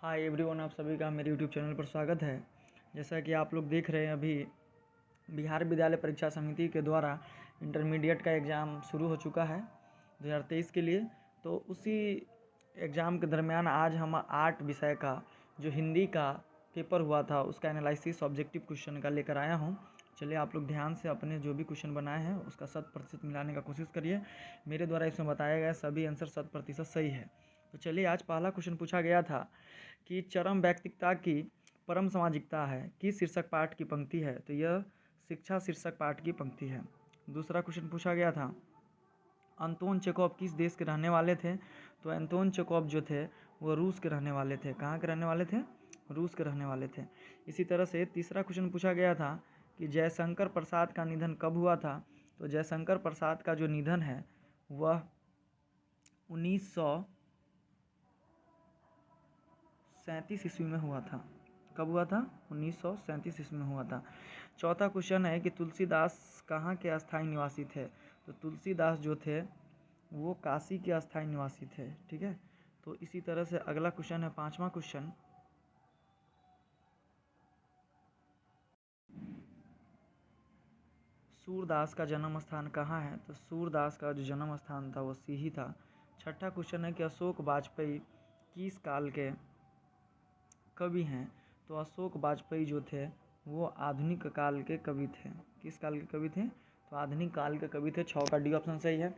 Hi everyone, आप सभी का मेरे यूट्यूब चैनल पर स्वागत है। जैसा कि आप लोग देख रहे हैं, अभी बिहार विद्यालय परीक्षा समिति के द्वारा इंटरमीडिएट का एग्ज़ाम शुरू हो चुका है 2023 के लिए। तो उसी एग्ज़ाम के दरमियान आज हम 8 विषय का जो हिंदी का पेपर हुआ था उसका एनालिसिस ऑब्जेक्टिव क्वेश्चन का लेकर आया हूँ। चलिए आप लोग ध्यान से अपने जो भी क्वेश्चन बनाए हैं उसका 100% मिलाने का कोशिश करिए। मेरे द्वारा इसमें बताया गया सभी आंसर 100% सही है। तो चलिए, आज पहला क्वेश्चन पूछा गया था कि चरम व्यक्तिकता की परम सामाजिकता है, किस शीर्षक पाठ की पंक्ति है? तो यह शिक्षा शीर्षक पाठ की पंक्ति है। दूसरा क्वेश्चन पूछा गया था, अंतोन चेखोव किस देश के रहने वाले थे? तो अंतोन चेखोव जो थे वो रूस के रहने वाले थे। कहाँ के रहने वाले थे? रूस के रहने वाले थे। इसी तरह से तीसरा क्वेश्चन पूछा गया था कि जयशंकर प्रसाद का निधन कब हुआ था? तो जयशंकर प्रसाद का जो निधन है वह 1937 ईस्वी में हुआ था। कब हुआ था? 1937 ईस्वी में हुआ था। चौथा क्वेश्चन है कि तुलसीदास कहाँ के अस्थायी निवासी थे? तो तुलसीदास जो थे वो काशी के अस्थायी निवासी थे। ठीक है, तो इसी तरह से अगला क्वेश्चन है, पांचवा क्वेश्चन, सूरदास का जन्म स्थान कहाँ है? तो सूरदास का जो जन्म स्थान था वो सीही था। छठा क्वेश्चन है कि अशोक वाजपेयी किस काल के कवि हैं? तो अशोक वाजपेयी जो थे वो आधुनिक काल के कवि थे। किस काल के कवि थे? तो आधुनिक काल के कवि थे। 6 का डी ऑप्शन सही है।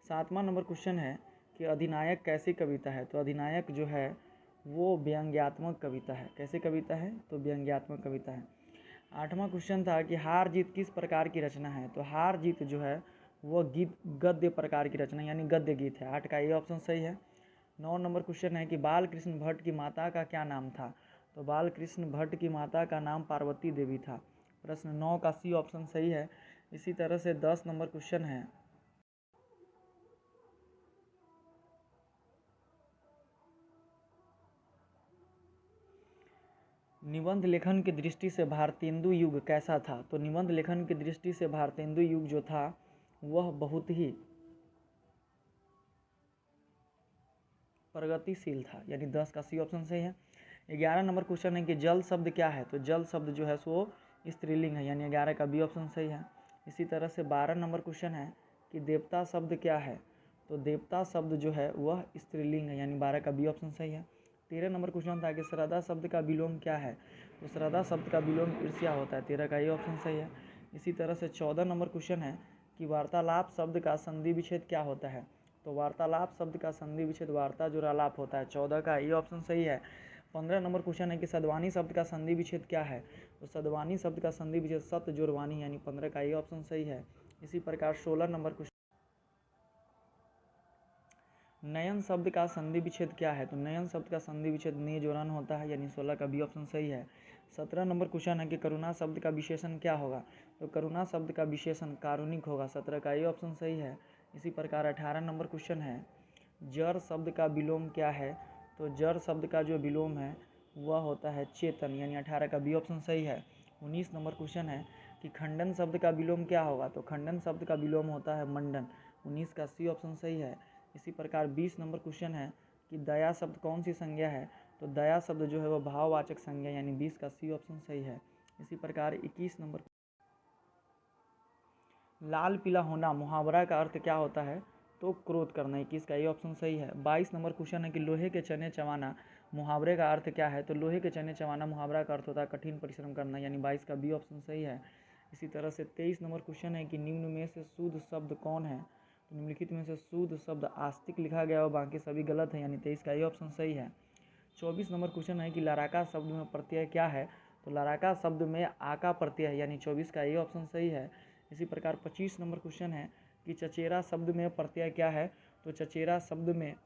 7वां नंबर क्वेश्चन है कि अधिनायक कैसी कविता है? तो अधिनायक जो है वो व्यंग्यात्मक कविता है। कैसी कविता है? तो व्यंग्यात्मक कविता है। 8वां क्वेश्चन था कि हार जीत किस प्रकार की रचना है? तो हार जीत जो है वो गीत गद्य प्रकार की रचना यानी गद्य गीत है। 8 का ये ऑप्शन सही है। 9 नंबर क्वेश्चन है कि बाल कृष्ण भट्ट की माता का क्या नाम था? तो बाल कृष्ण भट्ट की माता का नाम पार्वती देवी था। प्रश्न 9 का सी ऑप्शन सही है। इसी तरह से 10 नंबर क्वेश्चन है, निबंध लेखन की दृष्टि से भारतेंदु युग कैसा था? तो निबंध लेखन की दृष्टि से भारतेंदु युग जो था वह बहुत ही प्रगतिशील था, यानी 10 का सी ऑप्शन सही है। 11 नंबर क्वेश्चन है कि जल शब्द क्या है? तो जल शब्द जो है सो स्त्रीलिंग है, यानी 11 का बी ऑप्शन सही है। इसी तरह से 12 नंबर क्वेश्चन है कि देवता शब्द क्या है? तो देवता शब्द जो है वह स्त्रीलिंग है, यानी 12 का बी ऑप्शन सही है। 13 नंबर क्वेश्चन था कि श्रद्धा शब्द का विलोम क्या है? तो श्रद्धा शब्द का विलोम ईर्ष्या होता है। 13 का ये ऑप्शन सही है। इसी तरह से 14 नंबर क्वेश्चन है कि वार्तालाप शब्द का संधि विच्छेद क्या होता है? तो वार्तालाप शब्द का संधि विच्छेद वार्ता जुड़ालाप होता है। 14 का ये ऑप्शन सही है। 15 नंबर क्वेश्चन है कि सद्वानी शब्द का संधि विच्छेद क्या है? तो सद्वानी शब्द का संधि विच्छेद सत्य जोड़वानी, यानी 15 का ये ऑप्शन सही है। इसी प्रकार 16 नंबर क्वेश्चन, नयन शब्द का संधि विच्छेद क्या है? तो नयन शब्द का संधि विच्छेद ने जोड़न होता है, यानी 16 का बी ऑप्शन सही है। 17 नंबर क्वेश्चन है कि करुणा शब्द का विशेषण क्या होगा? तो करुणा शब्द का विशेषण कारुणिक होगा। 17 का ये ऑप्शन सही है। इसी प्रकार 18 नंबर क्वेश्चन है, जड़ शब्द का विलोम क्या है? तो जड़ शब्द का जो विलोम है वह होता है चेतन, यानी 18 का बी ऑप्शन सही है। 19 नंबर क्वेश्चन है कि खंडन शब्द का विलोम क्या होगा? तो खंडन शब्द का विलोम होता है मंडन। 19 का सी ऑप्शन सही है। इसी प्रकार 20 नंबर क्वेश्चन है कि दया शब्द कौन सी संज्ञा है? तो दया शब्द जो है वह भाववाचक संज्ञा, यानी 20 का सी ऑप्शन सही है। इसी प्रकार 21 नंबर, लाल पीला होना मुहावरा का अर्थ क्या होता है? तो क्रोध करना। 21 का ये ऑप्शन सही है। 22 नंबर क्वेश्चन है कि लोहे के चने चबाना मुहावरे का अर्थ क्या है? तो लोहे के चने चबाना मुहावरा का अर्थ होता है कठिन परिश्रम करना, यानी 22 का बी ऑप्शन सही है। इसी तरह से 23 नंबर क्वेश्चन है कि निम्न में से शुद्ध शब्द कौन है? तो निम्नलिखित में से शुद्ध शब्द आस्तिक लिखा गया और बाकी सभी गलत है, यानी 23 का ये ऑप्शन सही है। 24 नंबर क्वेश्चन है कि लड़ाका शब्द में प्रत्यय क्या है? तो लड़ाका शब्द में आका प्रत्यय है, यानी 24 का ये ऑप्शन सही है। इसी प्रकार 25 नंबर क्वेश्चन है कि चचेरा शब्द में प्रत्यय क्या है? तो चचेरा शब्द में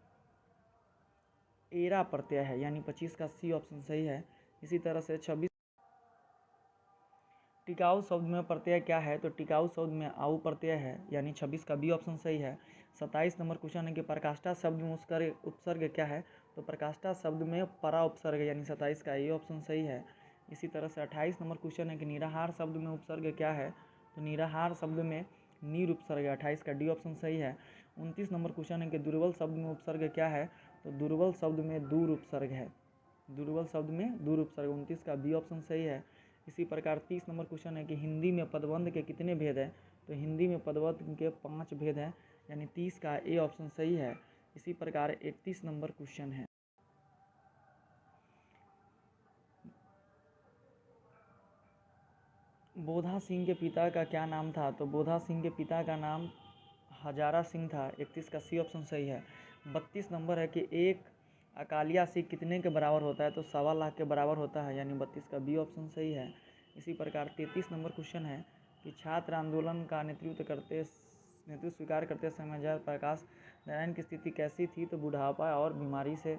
एरा प्रत्यय है, यानी 25 का सी ऑप्शन सही है। इसी तरह से 26, टिकाऊ शब्द में प्रत्यय क्या है? तो टिकाऊ शब्द में आऊ प्रत्यय है, यानी 26 का बी ऑप्शन सही है। 27 नंबर क्वेश्चन है कि प्रकाष्ठा शब्द में उसका उपसर्ग क्या है? तो प्रकाष्ठा शब्द में परा उपसर्ग, यानी 27 का ये ऑप्शन सही है। इसी तरह से 28 नंबर क्वेश्चन है कि निराहार शब्द में उपसर्ग क्या है? तो निराहार शब्द में नीर उपसर्ग है। 28 का डी ऑप्शन सही है। 29 नंबर क्वेश्चन है कि दुर्बल शब्द में उपसर्ग क्या है? तो दुर्बल शब्द में दूर उपसर्ग है। दुर्बल शब्द में दूर उपसर्ग, 29 का बी ऑप्शन सही है। इसी प्रकार 30 नंबर क्वेश्चन है कि हिंदी में पदबंध के कितने भेद हैं, तो हिंदी में पदबंध के 5 भेद हैं, यानी 30 का ए ऑप्शन सही है। इसी प्रकार 31 नंबर क्वेश्चन है, बोधा सिंह के पिता का क्या नाम था, तो बोधा सिंह के पिता का नाम हजारा सिंह था, 31 का सी ऑप्शन सही है। 32 नंबर है कि एक अकालिया सिख कितने के बराबर होता है, तो 1.25 लाख के बराबर होता है, यानी 32 का बी ऑप्शन सही है। इसी प्रकार 33 नंबर क्वेश्चन है कि छात्र आंदोलन का नेतृत्व स्वीकार करते समय जयप्रकाश नारायण की स्थिति कैसी थी, तो बुढ़ापा और बीमारी से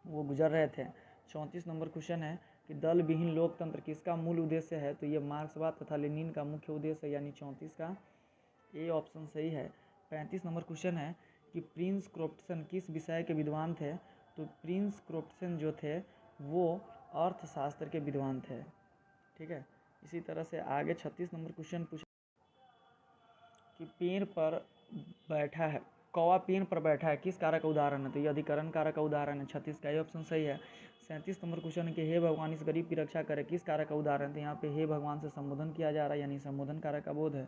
वो गुजर रहे थे। 34 नंबर क्वेश्चन है कि दल विहीन लोकतंत्र किसका मूल उद्देश्य है, तो ये मार्क्सवाद तथा लेनिन का मुख्य उद्देश्य है, यानी 34 का ए ऑप्शन सही है। 35 नंबर क्वेश्चन है कि प्रिंस क्रोफ्टसन किस विषय के विद्वान थे, तो प्रिंस क्रोफ्टसन जो थे वो अर्थशास्त्र के विद्वान थे। ठीक है। इसी तरह से आगे 36 नंबर क्वेश्चन पूछा कि पेड़ पर बैठा है, कौवा पेड़ पर बैठा है, किस कारक का उदाहरण है, तो ये अधिकरण कारक का उदाहरण है, 36 का ये ऑप्शन सही है। 37 नंबर क्वेश्चन है कि हे भगवान इस गरीब की रक्षा करे, किस कारक का उदाहरण, तो यहाँ पे हे भगवान से संबोधन किया जा रहा है, यानी संबोधन कारक का बोध है।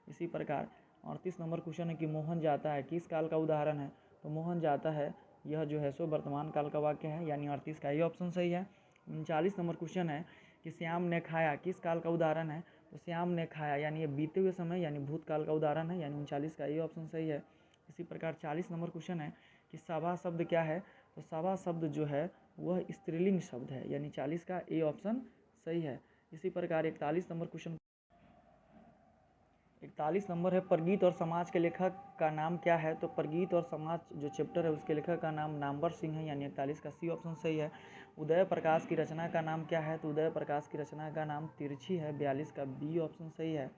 इसी प्रकार 38 नंबर क्वेश्चन है कि मोहन जाता है, किस काल का उदाहरण है, तो मोहन जाता है यह जो है सो वर्तमान काल का वाक्य है, यानी 38 का ये ऑप्शन सही है। 39 नंबर क्वेश्चन है कि श्याम ने खाया, किस काल का उदाहरण है, तो श्याम ने खाया यानी ये बीते हुए समय यानी भूतकाल का उदाहरण है, यानी 39 का ये ऑप्शन सही है। इसी प्रकार 40 नंबर क्वेश्चन है कि सभा शब्द क्या है, तो सभा शब्द जो है वह स्त्रीलिंग शब्द है, यानी 40 का ए ऑप्शन सही है। इसी प्रकार 41 नंबर क्वेश्चन 41 नंबर है परगीत और समाज के लेखक का नाम क्या है, तो परगीत और समाज जो चैप्टर है उसके लेखक का नाम नामवर सिंह है, यानी 41 का सी ऑप्शन सही है। उदय प्रकाश की रचना का नाम क्या है, तो उदय प्रकाश की रचना का नाम तिरछी है, 42 का बी ऑप्शन सही है।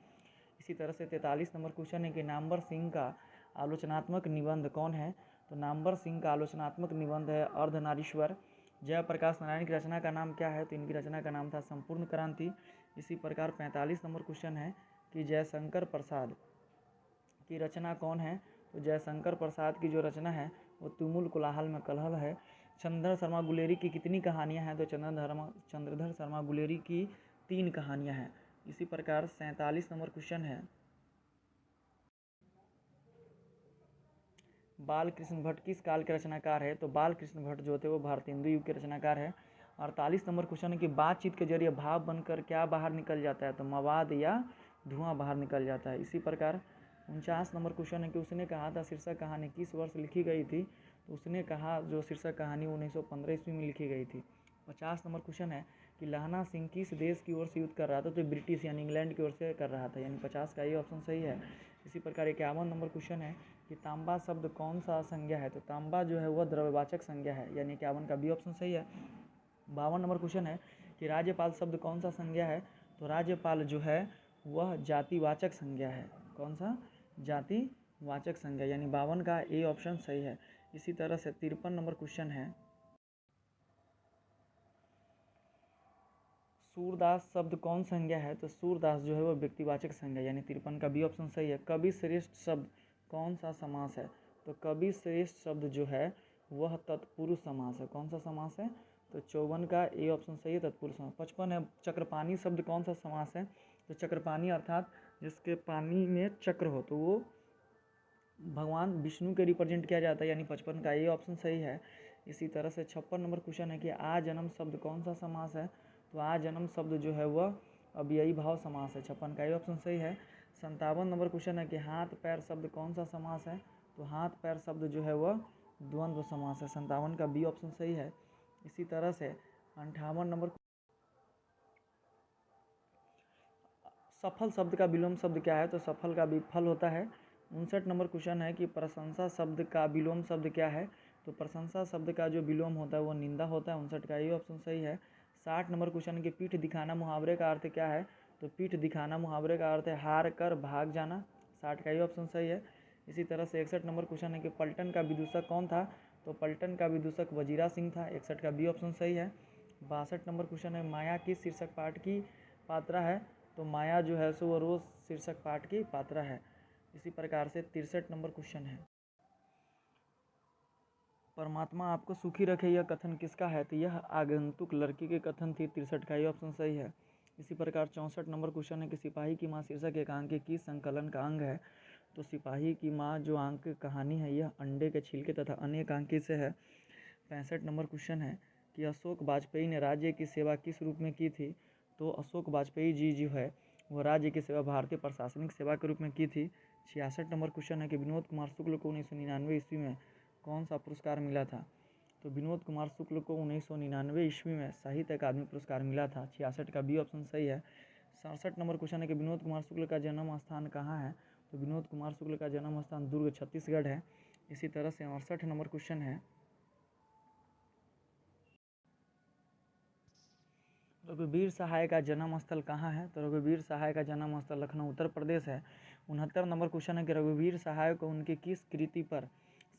इसी तरह से 43 नंबर क्वेश्चन है कि नामवर सिंह का आलोचनात्मक निबंध कौन है, तो नामवर सिंह का आलोचनात्मक निबंध है अर्धनारीश्वर। जयप्रकाश नारायण की रचना का नाम क्या है, तो इनकी रचना का नाम था संपूर्ण क्रांति। इसी प्रकार 45 नंबर क्वेश्चन है कि जयशंकर प्रसाद की रचना कौन है, तो जयशंकर प्रसाद की जो रचना है वो तुमुल कोलाहल में कलहल है। चंद्रधर शर्मा गुलेरी की कितनी कहानियां हैं, तो चंद्रधर शर्मा गुलेरी की 3 कहानियां हैं। इसी प्रकार 47 नंबर क्वेश्चन है बाल कृष्ण भट्ट किस काल के रचनाकार है, तो बाल कृष्ण भट्ट जो थे वो भारतेंदु युग के रचनाकार है। 48 नंबर क्वेश्चन है कि बातचीत के जरिए भाव बनकर क्या बाहर निकल जाता है, तो मवाद या धुआं बाहर निकल जाता है। इसी प्रकार 49 नंबर क्वेश्चन है कि उसने कहा था शीर्षक कहानी किस वर्ष लिखी गई थी, तो उसने कहा जो शीर्षक कहानी 1915 ईस्वी में लिखी गई थी। 50 नंबर क्वेश्चन है कि लहना सिंह किस देश की ओर से युद्ध कर रहा था, तो ब्रिटिश यानी इंग्लैंड की ओर से कर रहा था, यानी 50 का ये ऑप्शन सही है। इसी प्रकार 51 नंबर क्वेश्चन है कि तांबा शब्द कौन सा संज्ञा है, तो तांबा जो है वह द्रव्यवाचक संज्ञा है, यानी 51 का बी ऑप्शन सही है। 52 नंबर क्वेश्चन है कि राज्यपाल शब्द कौन सा संज्ञा है, तो राज्यपाल जो है वह जातिवाचक संज्ञा है, कौन सा, जातिवाचक संज्ञा, यानी 52 का ए ऑप्शन सही है। इसी तरह से 53 नंबर क्वेश्चन है सूरदास शब्द कौन संज्ञा है, तो सूरदास जो है वह व्यक्तिवाचक संज्ञा, यानी 53 का बी ऑप्शन सही है। कवि श्रेष्ठ शब्द कौन सा समास है, तो कवि श्रेष्ठ शब्द जो है वह तत्पुरुष समास है, कौन सा समास है, तो 54 का ए ऑप्शन सही है, तत्पुरुष समास। 55 है चक्रपाणी शब्द कौन सा समास है, तो चक्रपाणी अर्थात जिसके पानी में चक्र हो, तो वो भगवान विष्णु के रिप्रेजेंट किया जाता है, यानी 55 का ये ऑप्शन सही है। इसी तरह से 56 नंबर क्वेश्चन है कि आ जन्म शब्द कौन सा समास है, तो आ जन्म शब्द जो है वह अव्ययी भाव समास है, 56 का ये ऑप्शन सही है। 57 नंबर क्वेश्चन है कि हाथ पैर शब्द कौन सा समास है, तो हाथ पैर शब्द जो है वह द्वंद्व समास है, 57 का बी ऑप्शन सही है। इसी तरह से 58 नंबर सफल शब्द का विलोम शब्द क्या है, तो सफल का विफल होता है। 59 नंबर क्वेश्चन है कि प्रशंसा शब्द का विलोम शब्द क्या है, तो प्रशंसा शब्द का जो विलोम होता है वो निंदा होता है, 59 का ये ऑप्शन सही है। 60 नंबर क्वेश्चन है कि पीठ दिखाना मुहावरे का अर्थ क्या है, तो पीठ दिखाना मुहावरे का अर्थ है हार कर भाग जाना, 60 का ये ऑप्शन सही है। इसी तरह से 61 नंबर क्वेश्चन है कि पलटन का विदूषक कौन था, तो पलटन का विदूषक वजीरा सिंह था, 61 का बी ऑप्शन सही है। 62 नंबर क्वेश्चन है माया किस शीर्षक पाठ की पात्रा है, तो माया जो है सो वो रोज शीर्षक पाठ की पात्रा है। इसी प्रकार से 63 नंबर क्वेश्चन है परमात्मा आपको सुखी रखे यह कथन किसका है? तो यह आगंतुक लड़की के कथन थी। 63 का ये ऑप्शन सही है। इसी प्रकार 64 नंबर क्वेश्चन है कि सिपाही की माँ शीर्षक एकांक किस संकलन का अंग है? तो सिपाही की माँ जो अंक कहानी है यह अंडे के छिलके तथा अन्य एकांकी से है। 65 नंबर क्वेश्चन है कि अशोक वाजपेयी ने राज्य की सेवा किस रूप में की थी? तो अशोक वाजपेयी जी जो है वह राज्य की सेवा भारतीय प्रशासनिक सेवा के रूप में की थी। 66 नंबर क्वेश्चन है कि विनोद कुमार शुक्ल को 1999 ईस्वी में कौन सा पुरस्कार मिला था? तो विनोद कुमार शुक्ल को 1999 ईस्वी में साहित्य अकादमी पुरस्कार मिला था। 66 का बी ऑप्शन सही है। 67 नंबर क्वेश्चन है कि विनोद कुमार शुक्ल का जन्म स्थान कहाँ है? तो विनोद कुमार शुक्ल का जन्म स्थान दुर्ग छत्तीसगढ़ है। इसी तरह से 68 नंबर क्वेश्चन है रघुवीर सहाय का जन्म स्थल कहाँ है? तो रघुवीर सहाय का जन्म स्थल लखनऊ उत्तर प्रदेश है। 69 नंबर क्वेश्चन है कि रघुवीर सहाय को उनकी किस कृति पर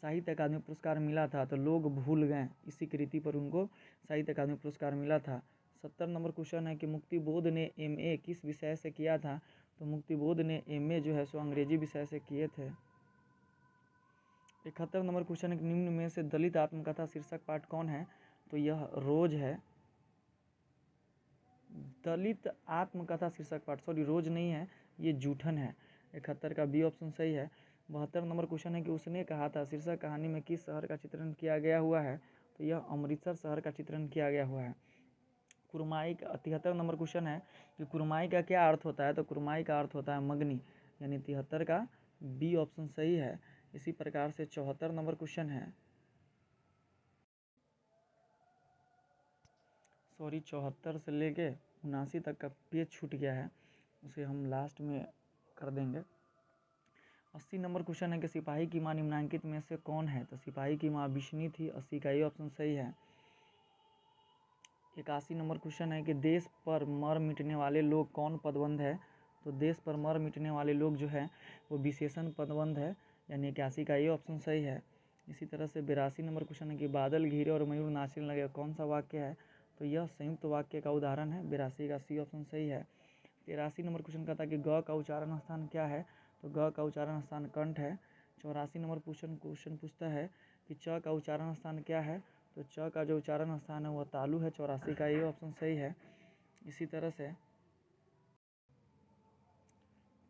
साहित्य अकादमी पुरस्कार मिला था? तो लोग भूल गए, इसी कृति पर उनको साहित्य अकादमी पुरस्कार मिला था। 70 नंबर क्वेश्चन है कि मुक्तिबोध ने MA किस विषय से किया था? तो मुक्तिबोध ने MA जो है सो अंग्रेजी विषय से किए थे। 71 नंबर क्वेश्चन है कि निम्न में से दलित आत्मकथा शीर्षक पाठ कौन है? तो यह रोज है। दलित आत्मकथा शीर्षक पाठ, सॉरी रोज नहीं है, ये जूठन है। 71 का बी ऑप्शन सही है। 72 नंबर क्वेश्चन है कि उसने कहा था शीर्षक कहानी में किस शहर का चित्रण किया गया हुआ है? तो यह अमृतसर शहर का चित्रण किया गया हुआ है। कुरमाई का 73 नंबर क्वेश्चन है कि कुरमाई का क्या अर्थ होता है? तो कुरमाई का अर्थ होता है मगनी, यानी 73 का बी ऑप्शन सही है। इसी प्रकार से 74 नंबर क्वेश्चन है, सॉरी 74 से लेके 79 तक का पेज छूट गया है, उसे हम लास्ट में कर देंगे। 80 नंबर क्वेश्चन है कि सिपाही की माँ निम्नांकित में से कौन है? तो सिपाही की माँ बिश्नी थी। 80 का ये ऑप्शन सही है। 81 नंबर क्वेश्चन है कि देश पर मर मिटने वाले लोग कौन पदबंध है? तो देश पर मर मिटने वाले लोग जो है वो विशेषण पदबंध है, यानी 81 का ये ऑप्शन सही है। इसी तरह से 82 नंबर क्वेश्चन है कि बादल घिरे और मयूर नाचने लगे कौन सा वाक्य है? तो यह संयुक्त वाक्य का उदाहरण है। 82 का सी ऑप्शन सही है। 83 नंबर क्वेश्चन का था कि ग का उच्चारण स्थान क्या है? तो ग का उच्चारण स्थान कंठ है। 84 नंबर क्वेश्चन पूछता है कि च का उच्चारण स्थान क्या है? तो च का जो उच्चारण स्थान है वह तालु है। 84 का ये ऑप्शन सही है। इसी तरह से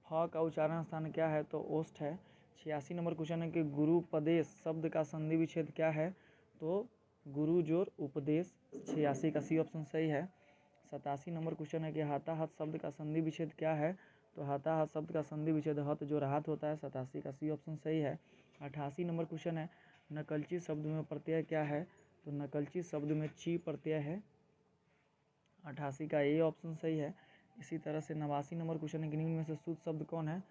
फ का उच्चारण स्थान क्या है? तो ओष्ठ है। 86 नंबर क्वेश्चन है कि गुरुपदेश शब्द का संधि विच्छेद क्या है? तो गुरु जोर उपदेश। 86 का सी ऑप्शन सही है। 87 नंबर क्वेश्चन है कि हाथाहाथ शब्द का संधि विच्छेद क्या है? तो हाथाहाथ शब्द का संधि विच्छेद हत जो राहत होता है। 87 का सी ऑप्शन सही है। 88 नंबर क्वेश्चन है नकलची शब्द में प्रत्यय क्या है? तो नकलची शब्द में ची प्रत्यय है। 88 का ए ऑप्शन सही है। इसी तरह से 89 नंबर क्वेश्चन है कि निम्न में से शुद्ध शब्द कौन है?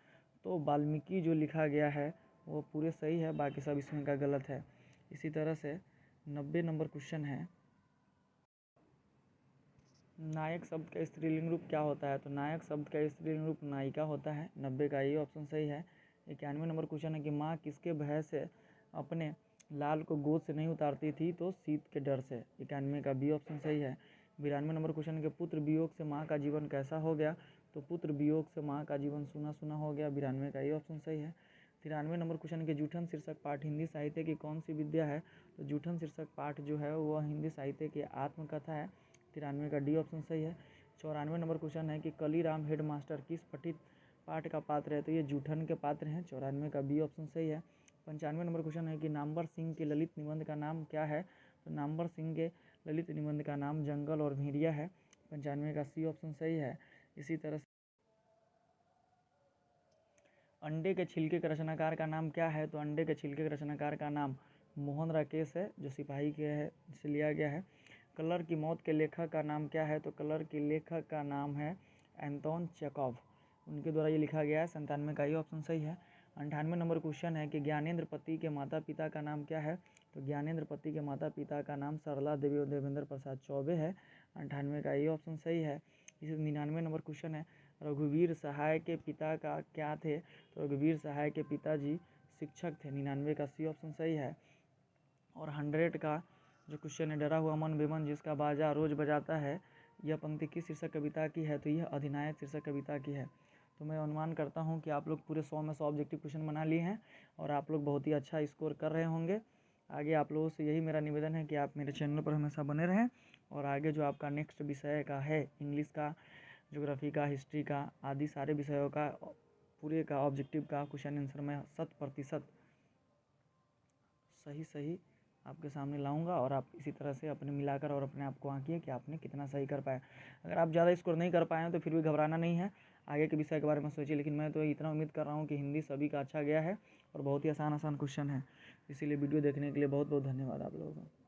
तो वाल्मीकि जो लिखा गया है वो पूरे सही है, बाकी सब इसमें का गलत है। इसी तरह से 90 नंबर क्वेश्चन है नायक शब्द का स्त्रीलिंग रूप क्या होता है? तो नायक शब्द का स्त्रीलिंग रूप नायिका होता है। 90 का ये ऑप्शन सही है। 91 नंबर क्वेश्चन है कि माँ किसके भय से अपने लाल को गोद से नहीं उतारती थी? तो शीत के डर से। 91 का बी ऑप्शन सही है। 92 नंबर क्वेश्चन है कि पुत्र वियोग से माँ का जीवन कैसा हो गया? तो पुत्र वियोग से माँ का जीवन सूना सूना हो गया। 92 का ये ऑप्शन सही है। 93 नंबर क्वेश्चन है कि जूठन शीर्षक पाठ हिंदी साहित्य की कौन सी विद्या है? तो जूठन शीर्षक पाठ जो है वह हिंदी साहित्य की आत्मकथा है। 93 का डी ऑप्शन सही है। 94 नंबर क्वेश्चन है कि कलीराम हेडमास्टर किस पठित पाठ का पात्र है? तो ये जूठन के पात्र हैं। 94 का बी ऑप्शन सही है। 95 नंबर क्वेश्चन है कि नामवर सिंह के ललित निबंध का नाम क्या है? तो नामवर सिंह के ललित निबंध का नाम जंगल और भेड़िया है। 95 का सी ऑप्शन सही है। इसी तरह से अंडे के छिलके के रचनाकार का नाम क्या है? तो अंडे के छिलके के रचनाकार का नाम मोहन राकेश है, जो सिपाही के है से लिया गया है। कलर की मौत के लेखक का नाम क्या है? तो कलर के लेखक का नाम है एंटोन चेखव, उनके द्वारा ये लिखा गया है। 97 का ये ऑप्शन सही है। 98 नंबर क्वेश्चन है कि ज्ञानेंद्र पति के माता पिता का नाम क्या है? तो ज्ञानेंद्र पति के माता पिता का नाम सरला देवी और देवेंद्र प्रसाद चौबे है। 98 का ये ऑप्शन सही है। इसी 99 नंबर क्वेश्चन है रघुवीर सहाय के पिता का क्या थे? तो रघुवीर सहाय के पिताजी शिक्षक थे। 99 का सी ऑप्शन सही है। और 100 का जो क्वेश्चन है डरा हुआ मन बेमन जिसका बाजा रोज बजाता है, यह पंक्ति किस शीर्षक कविता की है? तो यह अधिनायक शीर्षक कविता की है। तो मैं अनुमान करता हूँ कि आप लोग पूरे 100 में 100 ऑब्जेक्टिव क्वेश्चन बना लिए हैं और आप लोग बहुत ही अच्छा स्कोर कर रहे होंगे। आगे आप लोगों से यही मेरा निवेदन है कि आप मेरे चैनल पर हमेशा बने रहें और आगे जो आपका नेक्स्ट विषय का है, इंग्लिश का, ज्योग्राफी का, हिस्ट्री का आदि सारे विषयों का पूरे का ऑब्जेक्टिव का क्वेश्चन आंसर मैं 100% सही आपके सामने लाऊंगा और आप इसी तरह से अपने मिलाकर और अपने आप को आंकिए कि आपने कितना सही कर पाए। अगर आप ज़्यादा स्कोर नहीं कर पाए हैं तो फिर भी घबराना नहीं है, आगे के विषय के बारे में सोचिए। लेकिन मैं तो इतना उम्मीद कर रहा हूँ कि हिंदी सभी का अच्छा गया है और बहुत ही आसान क्वेश्चन है। इसीलिए वीडियो देखने के लिए बहुत बहुत धन्यवाद आप लोगों का।